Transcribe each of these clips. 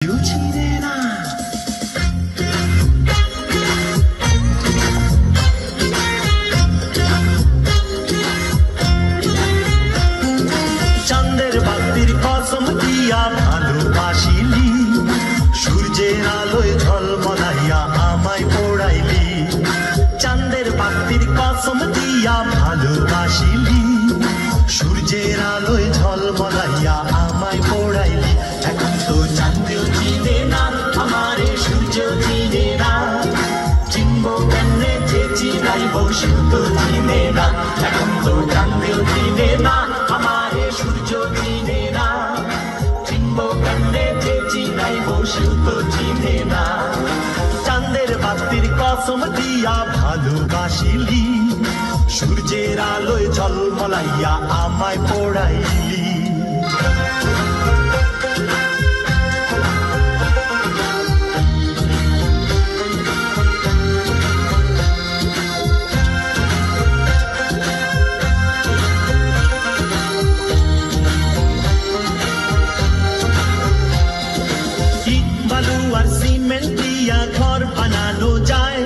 চাঁদের বাতির কসম দিয়া ভালোবাসিলি, সূর্যের আলোয় ঝলমলাইয়া আমায় পোড়াইলি। চাঁদের বাতির কসম দিয়া ভালোবাসিলি, সূর্যের আলোয় ঝলমলাইয়া আমায় পোড়াইলি। এখন তো চাঁদেও চিনে না আমারে, সূর্য চিনে না, চিনবো কেমনে যে চিনাইব সে তো চিনে না। এখন তো চাঁদেও চিনে না আমারে, সূর্য চিনে না, চিনবো কেমনে যে চিনাইব সে তো চিনে না। চাঁদের বাতির কসম দিয়া ভালোবাসিলি, সূর্যের আলোয় ঝলমলাইয়া আমায় পোড়াইলি। বালু আর সিমেন্ট দিয়া ঘর বানানো যায়,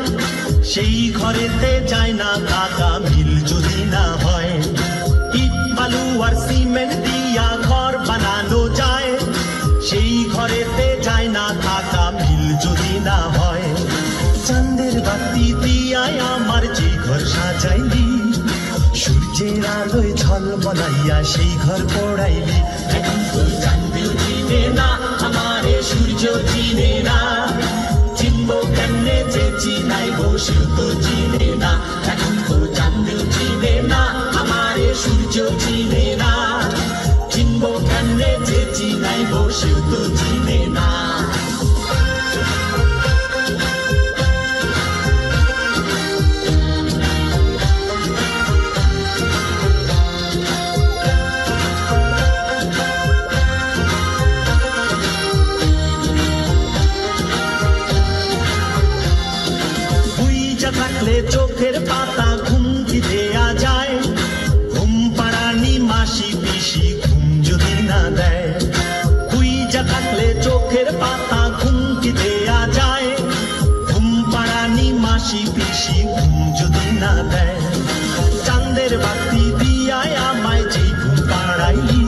সেই ঘরেতে যায় না কাকা মিল যদি না হয়। ইট বালু আর সিমেন্ট দিয়া ঘর বানানো যায়, সেই ঘরেতে যায় না কাকা মিল যদি না হয়। চাঁদের বাতি দিয়ায় আমার যে ঘর সাজাইলি, সূর্যের আলোয় ঝলমলাইয়া সেই ঘর পোড়াইলি। এখন তো চাঁদেও চিনে না আমারে, সূর্য চিনে না, চিনবো কেমনে যে চিনাইব সে তো চিনে না। এখন তো চাঁদেও চিনে না আমারে, সূর্য চিনে না, চিনবো কেমনে যে চিনাইব সে তো চিনে না। থাকলে চোখের পাতা ঘুম কি দেয়া যায়, ঘুম পাড়ানি মাসি পিসি ঘুম যদি না দেয়। বুইজা থাকলে চোখের পাতা ঘুম কি দেয়া যায়, ঘুম পাড়ানি মাসি পিসি ঘুম যদি না দেয়। চাঁদের বাতি দিয়ায় আমায় যে ঘুম পাড়াইলি,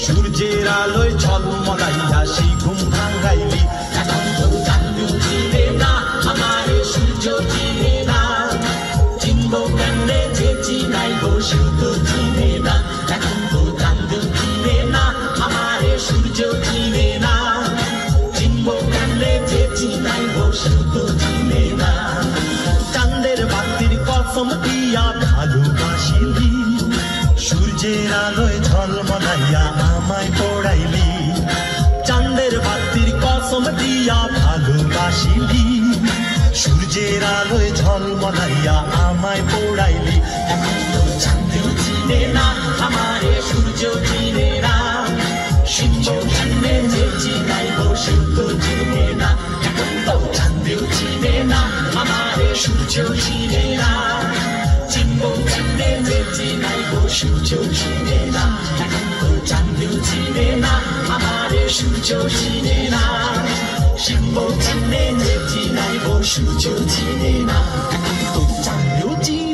সূর্যের আলোয় ঝলমলাইয়া সেই ঘুম ভাঙাইলি। এখন তো চাঁদেও চিনে না আমারে, সূর্য চিনে না, চিনবো কেমনে যে চিনাইব সে তো চিনে না। এখন তো চাঁদেও চিনে না আমারে, সূর্য চিনে না, চিনবো কেমনে যে চিনাইব সে তো চিনে না। চাঁদের বাতির কসম দিয়া ভালোবাসিলি, সূর্যের আলোয় ঝলমলাইয়া আমায় পোড়াইলি। চাঁদের বাতির কসম দিয়া ভালোবাসিলি, সূর্যের আলোয় ঝলমলাইয়া আমায় পোড়াইলি। এখন তো চাঁদেও চিনে না আমারে, সূর্য চিনে না, চিনবো কেমনে যে চিনাইব সে তো চিনে না। এখন তো চাঁদেও চিনে না আমারে, সূর্য চিনে না, চিনবো কেমনে যে চিনাইব সূর্য চিনে না। এখন তো চাঁদেও চিনে না আমারে, সূর্য চিনে না, চিনবো কেমনে যে চিনাইব সূর্য চিনে না। এখন তো চাঁদেও চিনে